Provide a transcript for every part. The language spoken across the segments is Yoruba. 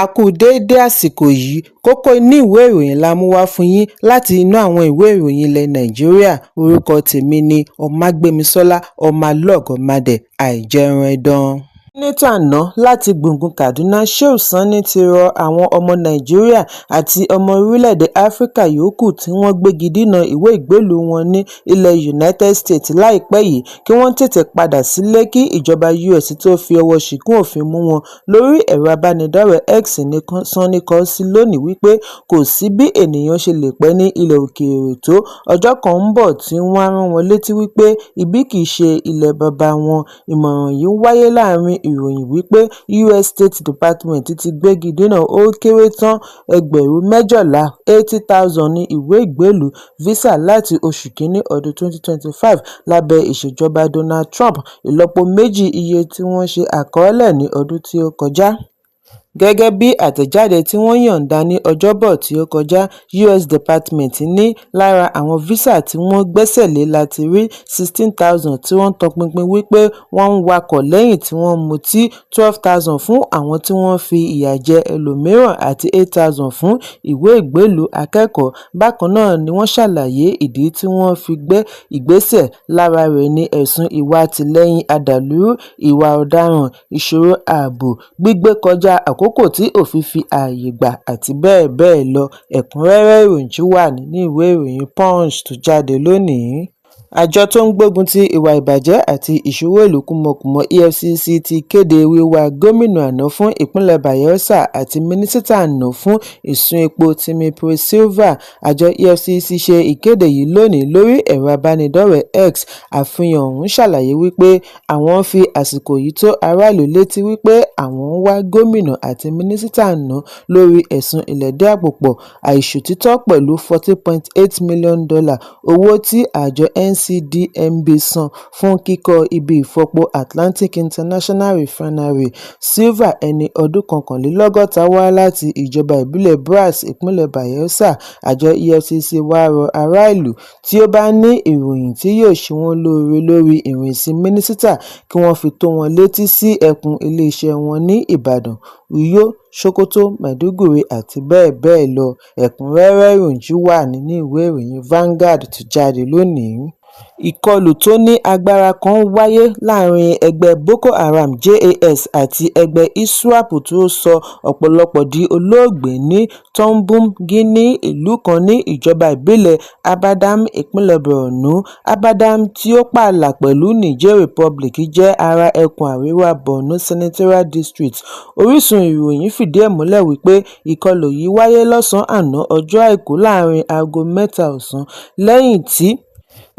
A kú déédé àsìkò yìí, kókó inú ìwé ìròyìn la mú wá fún yín láti inú àwọn ìwé ìròyìn ilẹ̀ Nàìjíríà. Orúkọ tèmi ni Ọmágbémisọ́lá Ọmọlọ́gọ̀mádẹ àìjẹran ẹdán. Sẹ́nẹ́tọ̀ àná láti gbùngbùn Kaduna Shehu Sani ti rọ àwọn ọmọ Nàìjíríà àti ọmọ orílẹ̀-èdè Áfíríkà yòókù tí wọ́n gbégi dínà ìwé ìgbélùú wọn ní ilẹ̀ United States láìpẹ́ yìí kí wọ́n tètè padà sílé kí ìjọba US tó fi ọwọ́ ṣìgún òfin mú wọn. Lórí ẹ̀rọ abánidọ́rẹ̀ẹ́ X ní Sani kọ sí lónìí wípé kò sí bí ènìyàn ṣe lè pẹ́ ní ilẹ̀ òkèèrè tó, ọjọ́ kan ń bọ̀ tí wọ́n á rán wọn létí wípé ibí kìí ṣe ilẹ̀ baba wọn. Ìmọ̀ràn yìí wáyé láàrin ìròyìn wípé US State Department ti gbégi dínà ó kéré tán 80,000 ní ìwé ìgbélùú visa láti oṣù kínní ọdún 2025 lábẹ́ ìṣèjọba Donald Trump, ìlọ́po méjì iye tí wọ́n ṣe àkọọ́lẹ̀ ní ọdún tí ó kọjá. Gẹ́gẹ́ bí àtẹ̀jáde tí wọ́n yọ̀ǹda ní Ọjọ́bọ̀ tí ó kọjá, US Department ní lára àwọn visa tí wọ́n gbẹ́sẹ̀ lé láti rí 16,000 tí wọ́n tọpinpin wípé wọ́n ń wakọ̀ lẹ́yìn tí wọ́n mutí, 12,000 fún àwọn tí wọ́n fi ìyà jẹ ẹlòmíràn àti 8,000 fún ìwé ìgbélùú akẹ́kọ̀ọ́. Bákan náà ni wọ́n ṣàlàyé ìdí tí wọ́n fi gbé ìgbésẹ̀, lára rẹ̀ ní ẹ̀sùn ìwà àtìlẹ́yìn àdàlúrú, ìwà ọ̀daràn, ìṣòro ààbò, gbígbé kọjá àkókò tí òfin fi ààyè gbà àti bẹ́ẹ̀ bẹ́ẹ̀ lọ. Ẹ̀kúnrẹ́rẹ́ ìròyìn wà nínú ìwé ìròyìn Punch tó jáde lónìí. Àjọ tó ń gbógun ti ìwà ìbàjẹ́ àti ìṣòwò ìlú kúmọkùmọ EFCC ti kéde wíwá gómìnà àná fún ìpínlẹ̀ Bayelsa àti mínísítà àná fún ìsún epo Timi Silva. Àjọ EFCC ṣe ìkéde yìí lónìí lórí ẹ̀rọ abánidọ́rẹ̀ẹ́ X. Àfihàn ọ̀hún ṣàlàyé wípé àwọn fi àsìkò yìí tó aráàlú létí wípé àwọn ń wá gómìnà àti mínísítà àná lórí ẹ̀sùn ìlẹ̀dí àpò pọ̀, àìṣòtítọ́ pẹ̀lú $40.8 million owó tí àjọ NCDMB san fún kíkọ́ ibi ìfọpo Atlantic International Refinery. Silva, ẹni ọdún 61, wá láti ìjọba ìbílẹ̀ Bras, ìpínlẹ̀ Bayelsa. Àjọ EFCC wá rọ ará ìlú tí ó bá ní ìròyìn tí yóò ṣe wọ́n lóore lórí ìrìnsí mínísítà kí wọ́n fi tó wọn létí sí ẹkùn iléeṣẹ́ wọn ní Ìbàdàn, Uyo, Sokoto, Maiduguri àti bẹ́ẹ̀ bẹ́ẹ̀ lọ. Ẹ̀kúnrẹ́rẹ́ ìròyìn wà nínú ìwé ìròyìn Vanguard tó jáde lónìí. Ìkọlù tó ní agbára kan wáyé láàrin ẹgbẹ́ Boko Haram JAS àti ẹgbẹ́ ISWAP tó sọ ọ̀pọ̀lọpọ̀ di olóògbé ní Tombougi, ní ìlú kan ní ìjọba ìbílẹ̀ Abadam, ìpínlẹ̀ Borno. Abadam, tí ó pààlà pẹ̀lú Niger Republic, jẹ́ ara ẹkùn àríwá Borno Senatorial District. Orísun ìròyìn fìdí ẹ̀ múlẹ̀ wípé ìkọlù yìí wáyé lọ́sàn-án àná ọjọ́ Àìkú láàrin aago 3 ọ̀sán, lẹ́yìn tí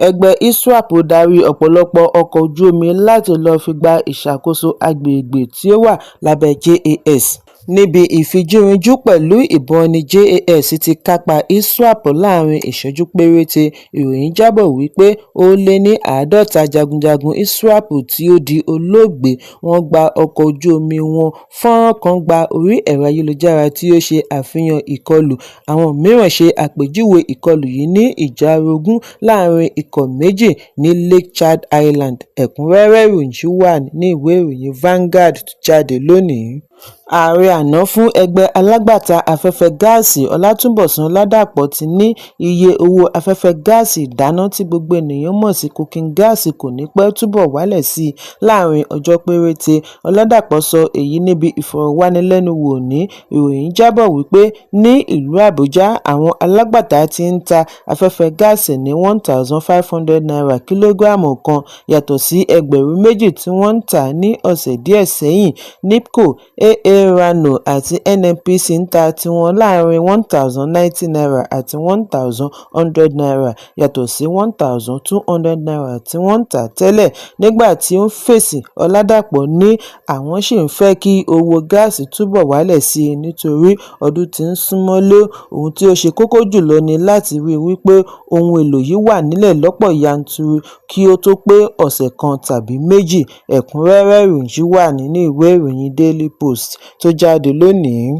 ẹgbẹ́ ISWAP darí ọ̀pọ̀lọpọ̀ ọkọ̀ ojú omi láti lọ fi gba ìṣàkóso agbègbè tí ó wà lábẹ́ JAS. Níbi ìfijúrinjú pẹ̀lú ìbọn ni JAS ti kápá ISWAP láàrin ìṣẹ́jú péréte. Ìròyìn jábọ̀ wípé ó lé ní 50 jagunjagun ISWAP tí ó di olóògbé wọ́n gba ọkọ̀ ojú omi wọn. Fọ́nrán kan gba orí ẹ̀rọ ayélujára tí ó ṣe àfihàn ìkọlù. Àwọn mìíràn ṣe àpèjúwe ìkọlù yìí ní ìjà orogún láàrin ikọ̀ méjì ní Lake Chad Island. Ẹ̀kúnrẹ́rẹ́ ìròyìn wà ní ìwé ìròyìn Vanguard tó jáde lónìí. Ààrẹ àná fún ẹgbẹ́ alágbàtà afẹ́fẹ́ gáàsì Ọlátúnbọ̀sún Ládàpọ̀ ti ní iye owó afẹ́fẹ́ gáàsì ìdáná tí gbogbo ènìyàn mọ̀ sí cooking gas kò ní pẹ́ túbọ̀ wálẹ̀ sí i láàrin ọjọ́ péréte. Ọládàpọ̀ sọ èyí níbi ìfọ̀rọ̀wánilẹ́nuwò ní. Ìròyìn jábọ̀ wípé ní ìlú Àbújá àwọn alágbàtà ti ń ta afẹ́fẹ́ gáàsì ní $1,500 kìlógíráàmù kan, yàtọ̀ sí ẹgbẹ̀rún 2 tí wọ́n ń tà ní ọ̀sẹ̀ díẹ̀ sẹ́yìn. NIPCO, AA Rano àti NNPC ń ta tiwọn láàrin $1,090 àti $1,100, yàtọ̀ sí $1,200 tí wọ́n ń tà tẹ́lẹ̀. Nígbà tí ó ń fèsì, Ọládàpọ̀ ní àwọn ṣì ń fẹ́ kí owó gáàsì túbọ̀ wálẹ̀ sí i nítorí ọdún tí ń súnmọ́lé. Ohun tí ó ṣe kókó jùlọ ni láti rí wípé ohun èlò yìí wà nílẹ̀ lọ́pọ̀ yanturu kí ó tó pé ọ̀sẹ̀ kan tàbí méjì. Ẹ̀kúnrẹ́rẹ́ ìròyìn wà nínú ìwé ìròyìn Daily Post tó jáde lónìí.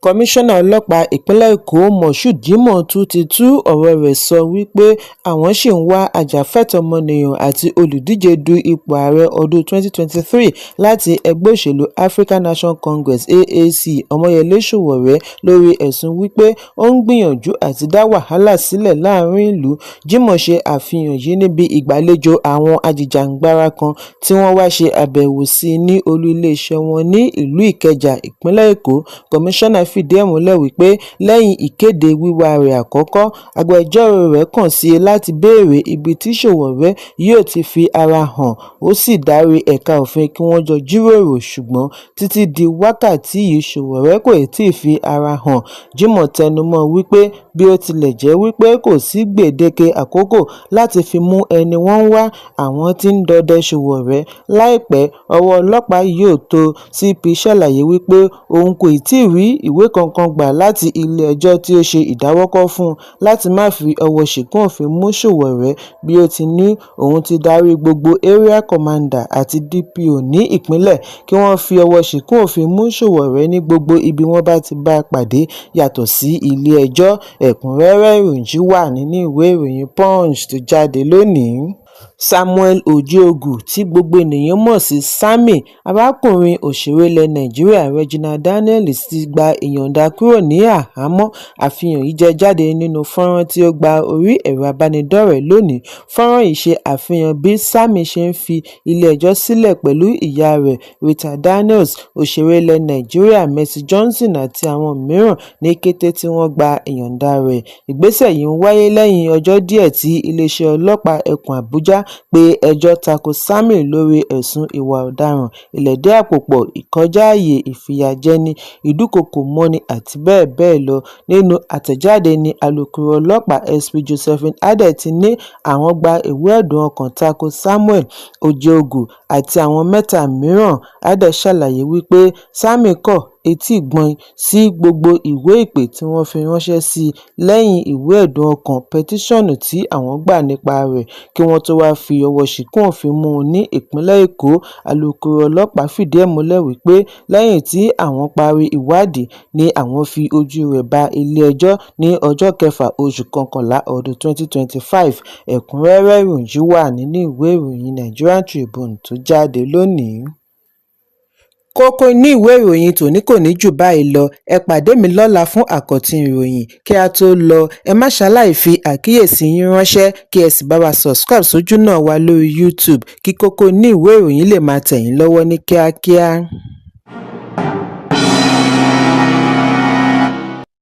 Kọmíṣánná ọlọ́pàá ìpínlẹ̀ Èkó Moshood Jimoh tún ti tú ọ̀rọ̀ rẹ̀ sọ wípé àwọn ṣì ń wá ajàfẹ́tọ̀ọ́ ọmọnìyàn àti olùdíje du ipò ààrẹ ọdún 2023 láti ẹgbẹ́ òṣèlú African National Congress (AAC) Ọmọyẹlé Sowore lórí ẹ̀sùn wípé ó ń gbìyànjú àti dá wàhálà sílẹ̀ láàrin ìlú. Jimoh ṣe àfihàn yìí níbi ìgbàlejò àwọn ajìjàǹgbara kan tí wọ́n wá ṣe àbẹ̀wò sí ní olú iléeṣẹ́ wọn ní ìlú Ìkẹjà, ìpínlẹ̀ Èkó. Kọmíṣánná fìdí ẹ̀ múlẹ̀ wípé lẹ́yìn ìkéde wíwá rẹ̀ àkọ́kọ́, agbẹjọ́rò rẹ̀ kàn sí i láti béèrè ibi tí Sowore yóò ti fi ara hàn, ó sì darí ẹ̀ka òfin kí wọ́n jọ jíròrò, ṣùgbọ́n títí di wákàtí yìí Sowore kò tíì fi ara hàn. Jimoh tẹnumọ́ wípé bí ó tilẹ̀ jẹ́ wípé kò sí gbèdéke àkókò láti fi mú ẹni wọ́n ń wá, àwọn tí ń dọdẹ Sowore. Láìpẹ́, ọwọ́ ọlọ́pàá yóò tó. CP ṣàlàyé wípé òun kò tíì rí ìwé kankan gbà láti ilé-ẹjọ́ tí ó ṣe ìdáwọ́kọ̀ fún un láti má fi ọwọ́ ṣìkún òfin mú Sowore, bí ó ti ní òun ti darí gbogbo Area Commander àti DPO ní ìpínlẹ̀ kí wọ́n fi ọwọ́ ṣìkún òfin mú Sowore ní gbogbo ibi wọ́n bá ti bá a pàdé yàtọ̀ sí ilé-ẹjọ́. Ẹ̀kúnrẹ́rẹ́ ìròyìn wà nínú ìwé ìròyìn Punch tó jáde lónìí. Samuel Orjiogwu, tí gbogbo ènìyàn mọ̀ sí Sammy, arákùnrin òṣèré ilẹ̀ Nàìjíríà Regina Daniels ti gba ìyọ̀ǹda kúrò ní àhámọ́. Àfihàn yìí jẹ jáde nínú fọ́nrán tí ó gba orí ẹ̀rọ abánidọ́rẹ̀ẹ́ lónìí. Fọ́nrán yìí ṣe àfihàn bí Sammy ṣe ń fi ilé-ẹjọ́ sílẹ̀ pẹ̀lú ìyá rẹ̀ Rita Daniels, òṣèré ilẹ̀ Nàìjíríà Mercy Johnson àti àwọn mìíràn ní kété tí wọ́n gba ìyọ̀ǹda rẹ̀. Ìgbésẹ̀ yìí ń wáyé lẹ́yìn ọjọ́ díẹ̀ tí iléeṣẹ́ ọlọ́pàá ẹkùn Àbújá pé ẹjọ́ tako Sammy lórí ẹ̀sùn ìwà ọ̀daràn, ìlẹ̀dí àpòpọ̀, ìkọjá ààyè, ìfìyàjẹni, ìdúkokòmọ́ni àti bẹ́ẹ̀ bẹ́ẹ̀ lọ. Nínú àtẹ̀jáde ní alukoro ọlọ́pàá SP Josephine Adeh ti ní àwọn gba ìwé ẹ̀dùn ọkàn tako Samuel Orjiogwu àti àwọn mẹ́ta mìíràn. Adeh ṣàlàyé wípé Sammy kọ etí ìgbọ̀n sí gbogbo ìwé ìpè tí wọ́n fi ránṣẹ́ sí i lẹ́yìn ìwé ẹ̀dùn ọkàn pẹtíṣọ̀nù tí àwọn gbà nípa rẹ̀ kí wọ́n tó wá fi ọwọ́ ṣìkún òfin mú un ní ìpínlẹ̀ Èkó. Alukoro ọlọ́pàá fìdí ẹ̀ múlẹ̀ wípé lẹ́yìn tí àwọn parí ìwádìí ni àwọn fi ojú rẹ̀ ba ilé-ẹjọ́ ní ọjọ́ 6 oṣù kọkànlá ọdún 2025. Ẹ̀kúnrẹ́rẹ́ ìròyìn wà nínú ìwé ìròyìn Nigerian Tribune tó jáde lónìí. Kókó ní ìwé ìròyìn tòní kò ní jù báyìí lọ. Ẹ pàdé mi lọ́la fún àkọ́tún ìròyìn. Kí a tó lọ, ẹ má ṣaláì fi àkíyèsí yín ránṣẹ́ kí ẹ sì bá wa subscribe sójú náà wa lórí YouTube kí kókó ní ìwé ìròyìn lè máa tẹ̀ yín lọ́wọ́ ní kíákíá.